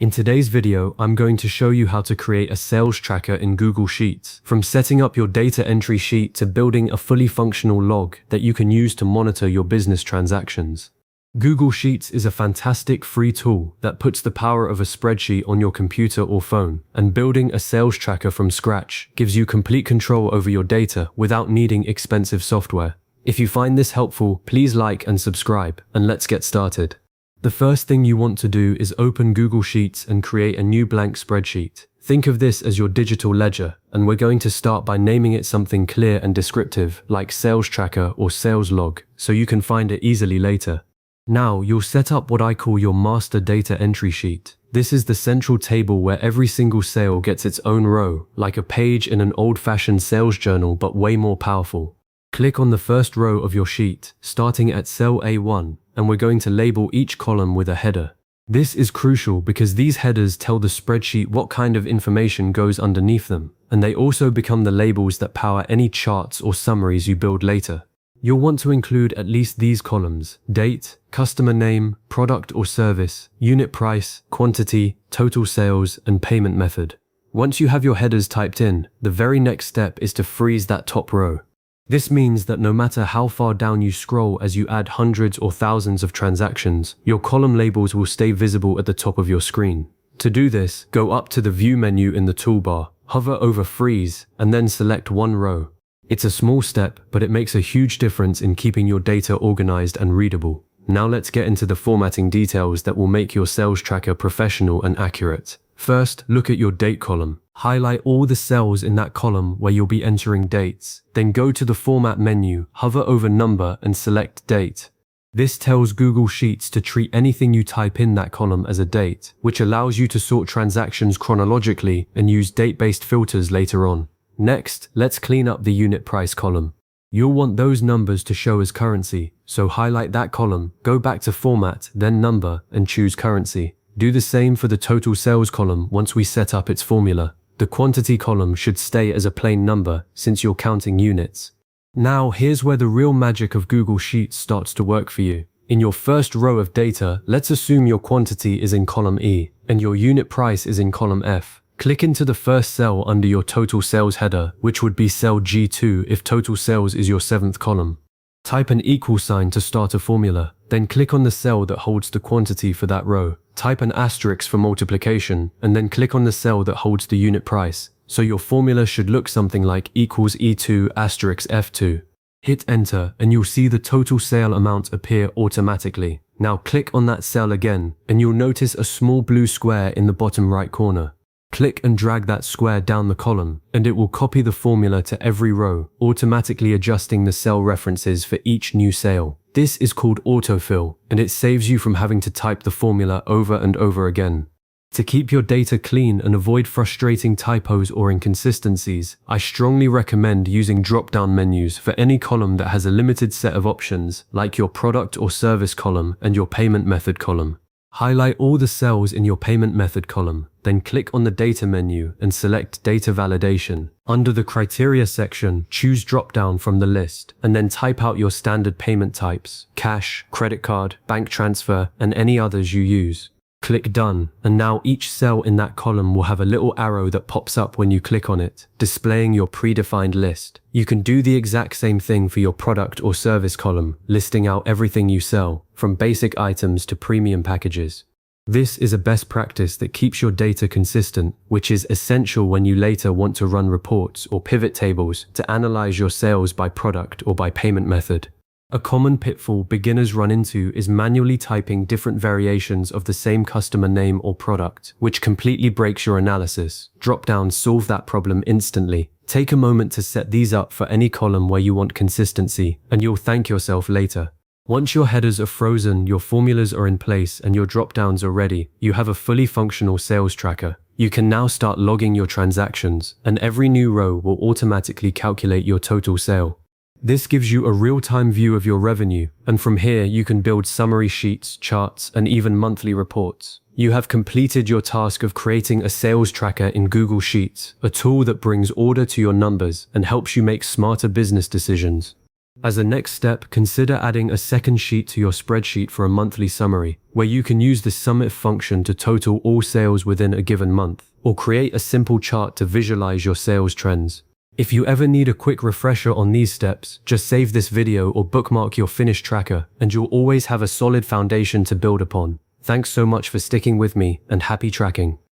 In today's video, I'm going to show you how to create a sales tracker in Google Sheets. From setting up your data entry sheet to building a fully functional log that you can use to monitor your business transactions. Google Sheets is a fantastic free tool that puts the power of a spreadsheet on your computer or phone, and building a sales tracker from scratch gives you complete control over your data without needing expensive software. If you find this helpful, please like and subscribe, and let's get started. The first thing you want to do is open Google Sheets and create a new blank spreadsheet. Think of this as your digital ledger, and we're going to start by naming it something clear and descriptive, like sales tracker or sales log, so you can find it easily later. Now, you'll set up what I call your master data entry sheet. This is the central table where every single sale gets its own row, like a page in an old-fashioned sales journal but way more powerful. Click on the first row of your sheet, starting at cell A1, and we're going to label each column with a header. This is crucial because these headers tell the spreadsheet what kind of information goes underneath them, and they also become the labels that power any charts or summaries you build later. You'll want to include at least these columns: date, customer name, product or service, unit price, quantity, total sales, and payment method. Once you have your headers typed in, the very next step is to freeze that top row. This means that no matter how far down you scroll as you add hundreds or thousands of transactions, your column labels will stay visible at the top of your screen. To do this, go up to the View menu in the toolbar, hover over Freeze, and then select one row. It's a small step, but it makes a huge difference in keeping your data organized and readable. Now let's get into the formatting details that will make your sales tracker professional and accurate. First, look at your date column. Highlight all the cells in that column where you'll be entering dates. Then go to the Format menu, hover over Number, and select Date. This tells Google Sheets to treat anything you type in that column as a date, which allows you to sort transactions chronologically and use date-based filters later on. Next, let's clean up the unit price column. You'll want those numbers to show as currency, so highlight that column, go back to Format, then Number, and choose Currency. Do the same for the total sales column once we set up its formula. The quantity column should stay as a plain number since you're counting units. Now, here's where the real magic of Google Sheets starts to work for you. In your first row of data, let's assume your quantity is in column E and your unit price is in column F. Click into the first cell under your total sales header, which would be cell G2 if total sales is your 7th column. Type an equal sign to start a formula, then click on the cell that holds the quantity for that row. Type an asterisk for multiplication, and then click on the cell that holds the unit price. So your formula should look something like equals E2 asterisk F2. Hit enter, and you'll see the total sale amount appear automatically. Now click on that cell again, and you'll notice a small blue square in the bottom right corner. Click and drag that square down the column, and it will copy the formula to every row, automatically adjusting the cell references for each new sale. This is called autofill, and it saves you from having to type the formula over and over again. To keep your data clean and avoid frustrating typos or inconsistencies, I strongly recommend using drop-down menus for any column that has a limited set of options, like your product or service column and your payment method column. Highlight all the cells in your payment method column, then click on the Data menu and select Data Validation. Under the Criteria section, choose drop-down from the list, and then type out your standard payment types: cash, credit card, bank transfer, and any others you use. Click Done, and now each cell in that column will have a little arrow that pops up when you click on it, displaying your predefined list. You can do the exact same thing for your product or service column, listing out everything you sell, from basic items to premium packages. This is a best practice that keeps your data consistent, which is essential when you later want to run reports or pivot tables to analyze your sales by product or by payment method. A common pitfall beginners run into is manually typing different variations of the same customer name or product, which completely breaks your analysis. Drop-downs solve that problem instantly. Take a moment to set these up for any column where you want consistency, and you'll thank yourself later. Once your headers are frozen, your formulas are in place, and your drop-downs are ready, you have a fully functional sales tracker. You can now start logging your transactions, and every new row will automatically calculate your total sale. This gives you a real-time view of your revenue, and from here you can build summary sheets, charts, and even monthly reports. You have completed your task of creating a sales tracker in Google Sheets, a tool that brings order to your numbers and helps you make smarter business decisions. As a next step, consider adding a second sheet to your spreadsheet for a monthly summary, where you can use the SumIf function to total all sales within a given month, or create a simple chart to visualize your sales trends. If you ever need a quick refresher on these steps, just save this video or bookmark your finished tracker, and you'll always have a solid foundation to build upon. Thanks so much for sticking with me, and happy tracking.